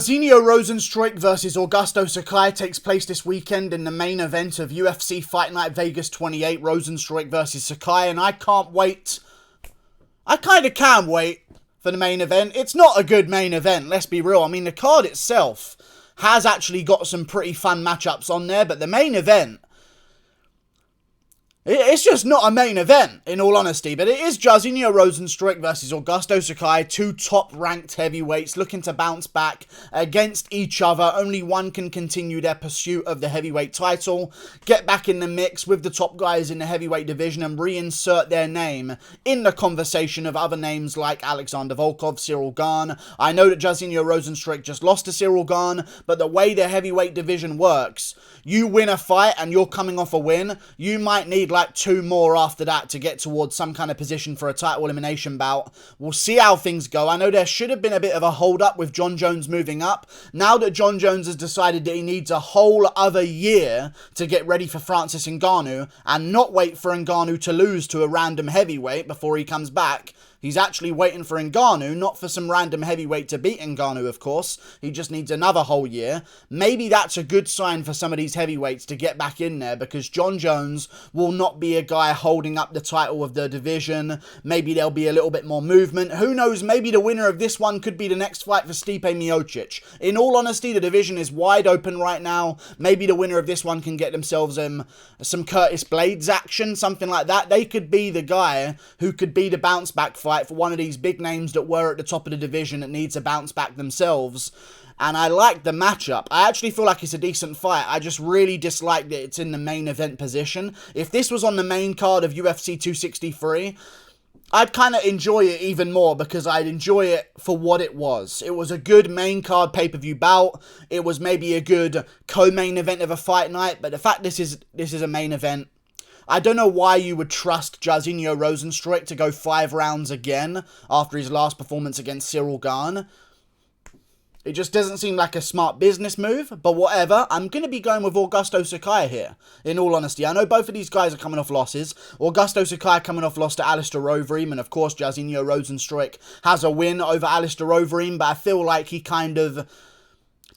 Jairzinho Rozenstruik versus Augusto Sakai takes place this weekend in the main event of UFC Fight Night Vegas 28, Rozenstruik versus Sakai, and I can't wait. I kind of can wait for the main event. It's not a good main event, let's be real. I mean, the card itself has actually got some pretty fun matchups on there, but the main event, it's just not a main event, in all honesty. But it is Jairzinho Rozenstruik versus Augusto Sakai, two top-ranked heavyweights looking to bounce back against each other. Only one can continue their pursuit of the heavyweight title, get back in the mix with the top guys in the heavyweight division, and reinsert their name in the conversation of other names like Alexander Volkov, Cyril Gane. I know that Jairzinho Rozenstruik just lost to Cyril Gane, but the way the heavyweight division works, you win a fight and you're coming off a win, you might need like two more after that to get towards some kind of position for a title elimination bout. We'll see how things go. I know there should have been a bit of a hold up with Jon Jones moving up. Now that Jon Jones has decided that he needs a whole other year to get ready for Francis Ngannou and not wait for Ngannou to lose to a random heavyweight before he comes back, he's actually waiting for Ngannou, not for some random heavyweight to beat Ngannou, of course. He just needs another whole year. Maybe that's a good sign for some of these heavyweights to get back in there, because Jon Jones will not be a guy holding up the title of the division. Maybe there'll be a little bit more movement. Who knows? Maybe the winner of this one could be the next fight for Stipe Miocic. In all honesty, the division is wide open right now. Maybe the winner of this one can get themselves some Curtis Blades action, something like that. They could be the guy who could be the bounce back fight for one of these big names that were at the top of the division that needs a bounce back themselves. And I like the matchup. I actually feel like it's a decent fight. I just really dislike that it's in the main event position. If this was on the main card of UFC 263, I'd kind of enjoy it even more, because I'd enjoy it for what it was. It was a good main card pay-per-view bout. It was maybe a good co-main event of a fight night, but the fact this is a main event, I don't know why you would trust Jairzinho Rozenstruik to go 5 rounds again after his last performance against Cyril Gane. It just doesn't seem like a smart business move, but whatever. I'm going to be going with Augusto Sakai here, in all honesty. I know both of these guys are coming off losses. Augusto Sakai coming off loss to Alistair Overeem, and of course Jairzinho Rozenstruik has a win over Alistair Overeem, but I feel like he kind of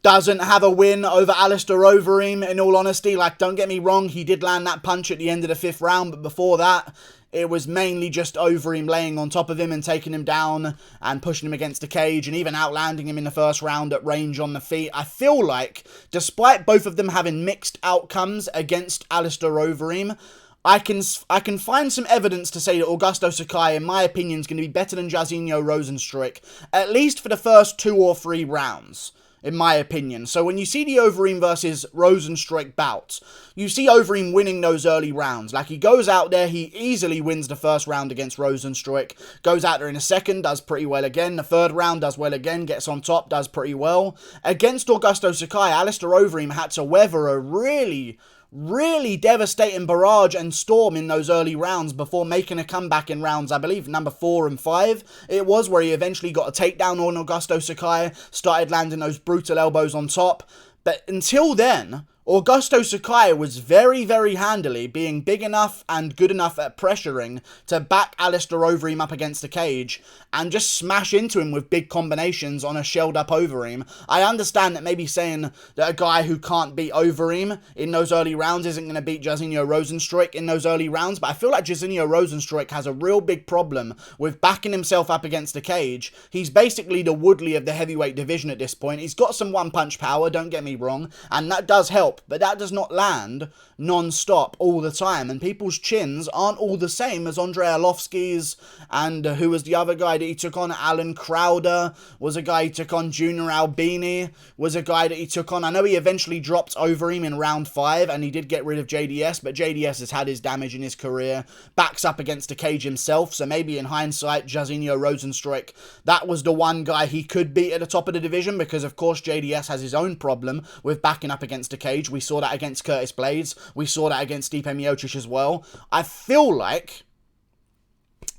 doesn't have a win over Alistair Overeem, in all honesty. Like, don't get me wrong, he did land that punch at the end of the 5th round, but before that, it was mainly just Overeem laying on top of him and taking him down and pushing him against the cage and even outlanding him in the first round at range on the feet. I feel like, despite both of them having mixed outcomes against Alistair Overeem, I can find some evidence to say that Augusto Sakai, in my opinion, is going to be better than Jairzinho Rozenstruik, at least for the first 2 or 3 rounds, in my opinion. So when you see the Overeem versus Rozenstruik bout, you see Overeem winning those early rounds. Like, he goes out there, he easily wins the first round against Rozenstruik, goes out there in a second, does pretty well again, the 3rd round does well again, gets on top, does pretty well. Against Augusto Sakai, Alistair Overeem had to weather a really devastating barrage and storm in those early rounds before making a comeback in rounds, I believe, number 4 and 5. It was where he eventually got a takedown on Augusto Sakai, started landing those brutal elbows on top. But until then, Augusto Sakai was very handily being big enough and good enough at pressuring to back Alistair Overeem up against the cage and just smash into him with big combinations on a shelled up Overeem. I understand that maybe saying that a guy who can't beat Overeem in those early rounds isn't going to beat Jairzinho Rozenstruik in those early rounds, but I feel like Jairzinho Rozenstruik has a real big problem with backing himself up against the cage. He's basically the Woodley of the heavyweight division at this point. He's got some one-punch power, don't get me wrong, and that does help, but that does not land non-stop all the time, and people's chins aren't all the same as Andrei Arlovski's, and who was the other guy that he took on? Alan Crowder was a guy he took on. Junior Albini was a guy that he took on. I know he eventually dropped Overeem in round 5, and he did get rid of JDS, but JDS has had his damage in his career, backs up against the cage himself, so maybe in hindsight, Jairzinho Rozenstruik, that was the one guy he could beat at the top of the division, because of course JDS has his own problem with backing up against the cage. We saw that against Curtis Blades. We saw that against Stipe Miocic as well. I feel like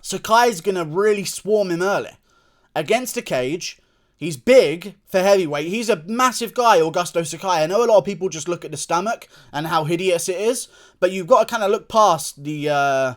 Sakai's going to really swarm him early. Against the cage, he's big for heavyweight. He's a massive guy, Augusto Sakai. I know a lot of people just look at the stomach and how hideous it is, but you've got to kind of look past the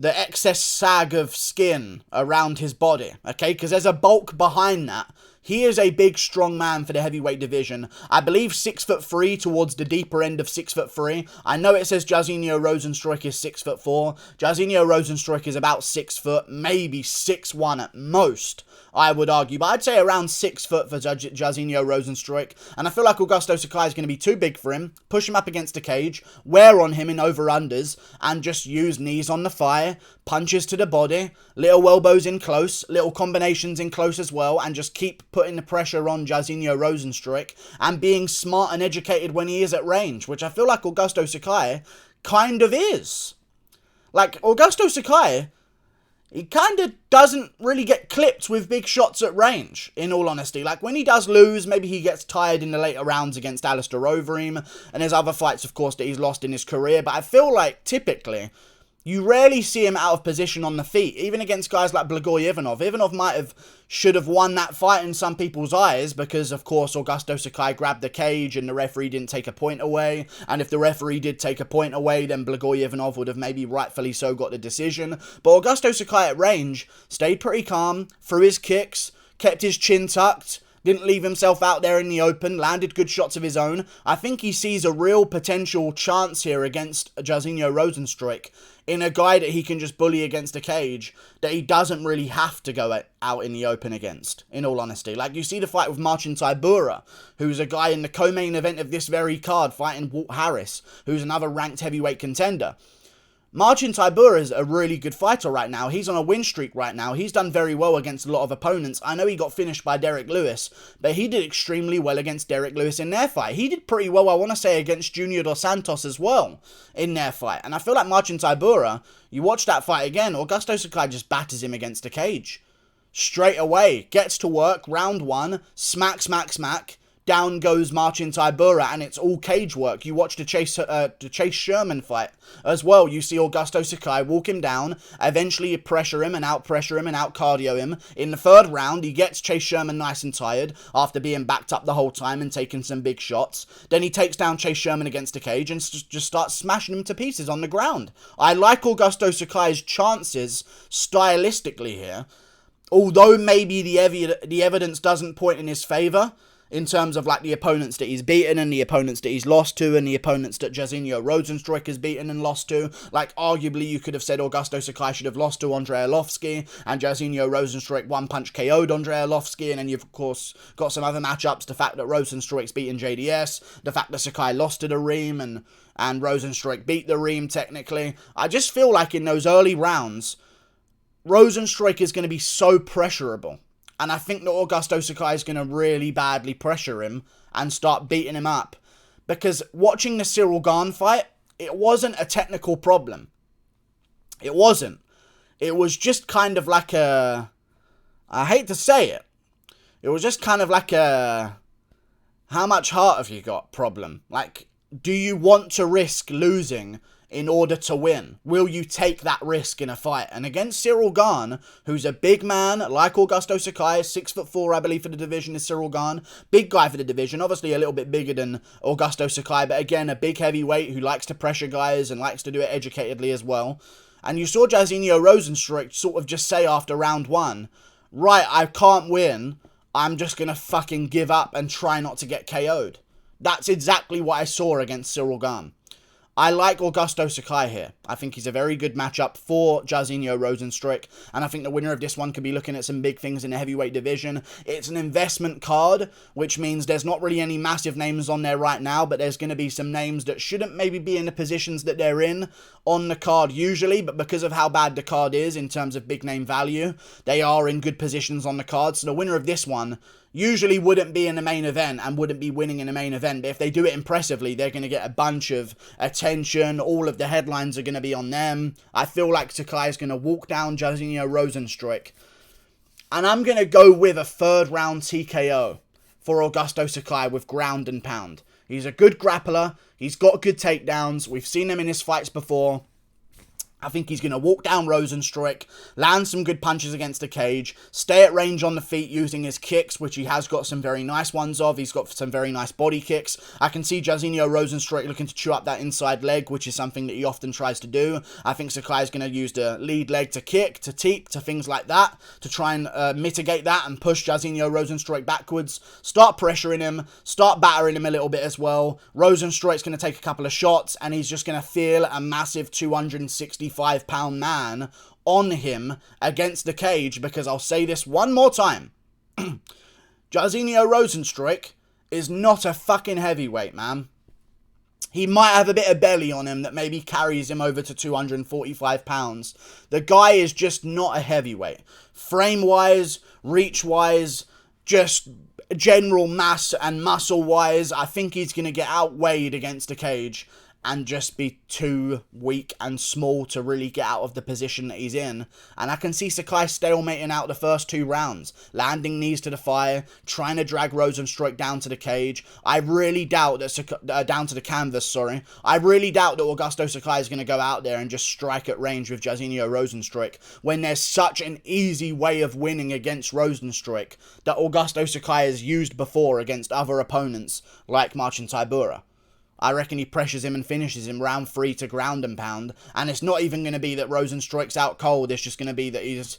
excess sag of skin around his body, okay? Because there's a bulk behind that. He is a big, strong man for the heavyweight division. I believe 6'3", towards the deeper end of 6'3". I know it says Jairzinho Rozenstruik is 6'4". Jairzinho Rozenstruik is about 6 foot, maybe 6'1" at most, I would argue. But I'd say around 6 foot for Jairzinho Rozenstruik. And I feel like Augusto Sakai is going to be too big for him. Push him up against the cage, wear on him in over-unders, and just use knees on the thigh, punches to the body, little elbows in close, little combinations in close as well, and just keep putting the pressure on Jairzinho Rozenstruik and being smart and educated when he is at range, which I feel like Augusto Sakai kind of is. Like, Augusto Sakai, he kind of doesn't really get clipped with big shots at range, in all honesty. Like, when he does lose, maybe he gets tired in the later rounds against Alistair Overeem, and there's other fights, of course, that he's lost in his career, but I feel like, typically, you rarely see him out of position on the feet, even against guys like Blagoy Ivanov. Ivanov should have won that fight in some people's eyes because, of course, Augusto Sakai grabbed the cage and the referee didn't take a point away. And if the referee did take a point away, then Blagoy Ivanov would have maybe rightfully so got the decision. But Augusto Sakai at range stayed pretty calm, threw his kicks, kept his chin tucked, didn't leave himself out there in the open, landed good shots of his own. I think he sees a real potential chance here against Jairzinho Rozenstruik in a guy that he can just bully against a cage that he doesn't really have to go out in the open against, in all honesty. Like, you see the fight with Marcin Tybura, who's a guy in the co-main event of this very card fighting Walt Harris, who's another ranked heavyweight contender. Marcin Tybura is a really good fighter right now. He's on a win streak right now. He's done very well against a lot of opponents. I know he got finished by Derek Lewis, but he did extremely well against Derek Lewis in their fight. He did pretty well, I want to say, against Junior Dos Santos as well in their fight. And I feel like Marcin Tybura, you watch that fight again, Augusto Sakai just batters him against the cage. Straight away, gets to work, round one, smack, smack, smack. Down goes Marcin Tybura, and it's all cage work. You watch the Chase Sherman fight as well. You see Augusto Sakai walk him down, eventually pressure him and out-pressure him and out-cardio him. In the third round, he gets Chase Sherman nice and tired after being backed up the whole time and taking some big shots. Then he takes down Chase Sherman against the cage and just starts smashing him to pieces on the ground. I like Augusto Sakai's chances stylistically here, although maybe the evidence doesn't point in his favour, in terms of like the opponents that he's beaten and the opponents that he's lost to and the opponents that Jairzinho Rozenstruik has beaten and lost to. Like, arguably, you could have said Augusto Sakai should have lost to Andrei Arlovski, and Jairzinho Rozenstruik one-punch KO'd Andrei Arlovski, and then you've, of course, got some other matchups. The fact that Rozenstruik's beaten JDS, the fact that Sakai lost to the Reem, and Rozenstruik beat the Reem, technically. I just feel like in those early rounds, Rozenstruik is going to be so pressurable. And I think that Augusto Sakai is going to really badly pressure him and start beating him up. Because watching the Cyril Gane fight, it wasn't a technical problem. It wasn't. It was just kind of like a... I hate to say it. It was just kind of like a... How much heart have you got problem? Like, do you want to risk losing in order to win? Will you take that risk in a fight? And against Cyril Gane, who's a big man, like Augusto Sakai, 6'4", I believe, for the division is Cyril Gane. Big guy for the division, obviously a little bit bigger than Augusto Sakai, but again, a big heavyweight who likes to pressure guys and likes to do it educatedly as well. And you saw Jairzinho Rozenstruik sort of just say after round one, right, I can't win, I'm just going to fucking give up and try not to get KO'd. That's exactly what I saw against Cyril Gane. I like Augusto Sakai here. I think he's a very good matchup for Jairzinho Rozenstruik, and I think the winner of this one could be looking at some big things in the heavyweight division. It's an investment card, which means there's not really any massive names on there right now, but there's going to be some names that shouldn't maybe be in the positions that they're in on the card usually, but because of how bad the card is in terms of big name value, they are in good positions on the card. So the winner of this one usually wouldn't be in the main event and wouldn't be winning in the main event, but if they do it impressively, they're going to get a bunch of attention. All of the headlines are going to be on them. I feel like Sakai is going to walk down Jairzinho Rozenstruik, and I'm going to go with a third round TKO for Augusto Sakai with ground and pound. He's a good grappler. He's got good takedowns. We've seen him in his fights before. I think he's going to walk down Rozenstruik, land some good punches against the cage, stay at range on the feet using his kicks, which he has got some very nice ones of. He's got some very nice body kicks. I can see Jairzinho Rozenstruik looking to chew up that inside leg, which is something that he often tries to do. I think Sakai is going to use the lead leg to kick, to teep, to things like that, to try and mitigate that and push Jairzinho Rozenstruik backwards. Start pressuring him, start battering him a little bit as well. Rozenstruik's going to take a couple of shots, and he's just going to feel a massive 265-pound man on him against the cage, because I'll say this one more time. Jairzinho Rozenstruik is not a fucking heavyweight, man. He might have a bit of belly on him that maybe carries him over to 245 pounds. The guy is just not a heavyweight. Frame-wise, reach-wise, just general mass and muscle-wise, I think he's going to get outweighed against the cage and just be too weak and small to really get out of the position that he's in. And I can see Sakai stalemating out the first 2 rounds, landing knees to the thigh, trying to drag Rozenstruik down to the cage. I really doubt that down to the canvas, sorry. I really doubt that Augusto Sakai is going to go out there and just strike at range with Jairzinho Rozenstruik when there's such an easy way of winning against Rozenstruik that Augusto Sakai has used before against other opponents like Marcin Tybura. I reckon he pressures him and finishes him round 3 to ground and pound. And it's not even going to be that Rozenstruik's out cold. It's just going to be that he's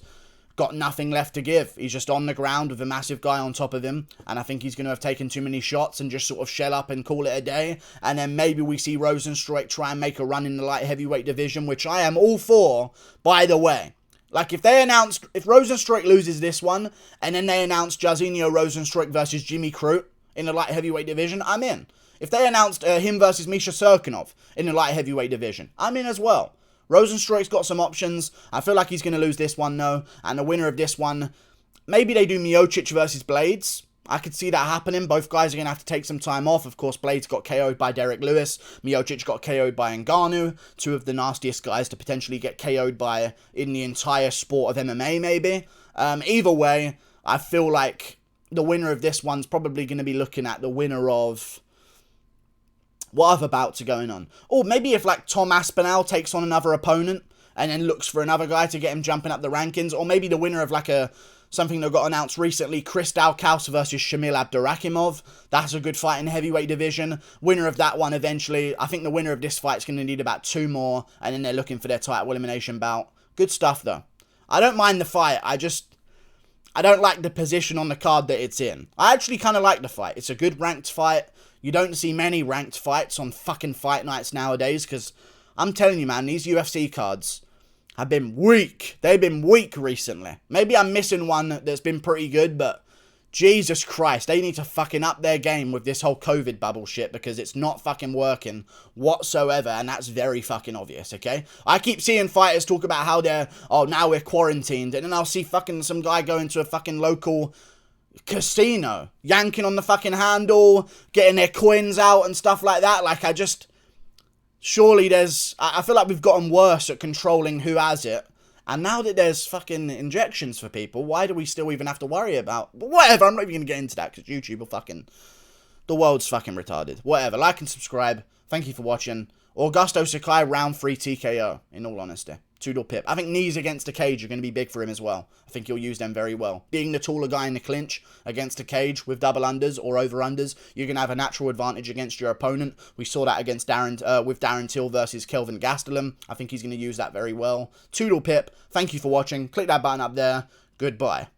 got nothing left to give. He's just on the ground with a massive guy on top of him. And I think he's going to have taken too many shots and just sort of shell up and call it a day. And then maybe we see Rozenstruik try and make a run in the light heavyweight division, which I am all for, by the way. Like, if Rozenstruik loses this one, and then they announce Jairzinho Rozenstruik versus Jimmy Crute in the light heavyweight division, I'm in. If they announced him versus Misha Serkinov in the light heavyweight division, I'm in as well. Rozenstruik's got some options. I feel like he's going to lose this one, though. And the winner of this one, maybe they do Miocic versus Blades. I could see that happening. Both guys are going to have to take some time off. Of course, Blades got KO'd by Derek Lewis. Miocic got KO'd by Ngannou. 2 of the nastiest guys to potentially get KO'd by in the entire sport of MMA, maybe. Either way, I feel like the winner of this one's probably going to be looking at the winner of... what other bouts are going on? Or maybe if, like, Tom Aspinall takes on another opponent and then looks for another guy to get him jumping up the rankings. Or maybe the winner of, like, something that got announced recently, Chris Dalkaus versus Shamil Abdurakhimov. That's a good fight in the heavyweight division. Winner of that one eventually. I think the winner of this fight's going to need about 2 more. And then they're looking for their title elimination bout. Good stuff, though. I don't mind the fight. I don't like the position on the card that it's in. I actually kind of like the fight. It's a good ranked fight. You don't see many ranked fights on fucking fight nights nowadays, because I'm telling you, man, these UFC cards have been weak. They've been weak recently. Maybe I'm missing one that's been pretty good, but Jesus Christ, they need to fucking up their game with this whole COVID bubble shit, because it's not fucking working whatsoever, and that's very fucking obvious, okay? I keep seeing fighters talk about how they're, oh, now we're quarantined, and then I'll see fucking some guy go into a fucking local casino, yanking on the fucking handle, getting their coins out and stuff like that. Like, surely I feel like we've gotten worse at controlling who has it, and now that there's fucking injections for people, why do we still even have to worry about, but whatever, I'm not even gonna get into that, because YouTube will fucking, the world's fucking retarded. Whatever, like and subscribe, thank you for watching. Augusto Sakai, round 3 TKO, in all honesty. 2-door pip. I think knees against the cage are going to be big for him as well. I think he'll use them very well. Being the taller guy in the clinch against a cage with double unders or over unders, you're going to have a natural advantage against your opponent. We saw that against with Darren Till versus Kelvin Gastelum. I think he's going to use that very well. 2-door pip. Thank you for watching. Click that button up there. Goodbye.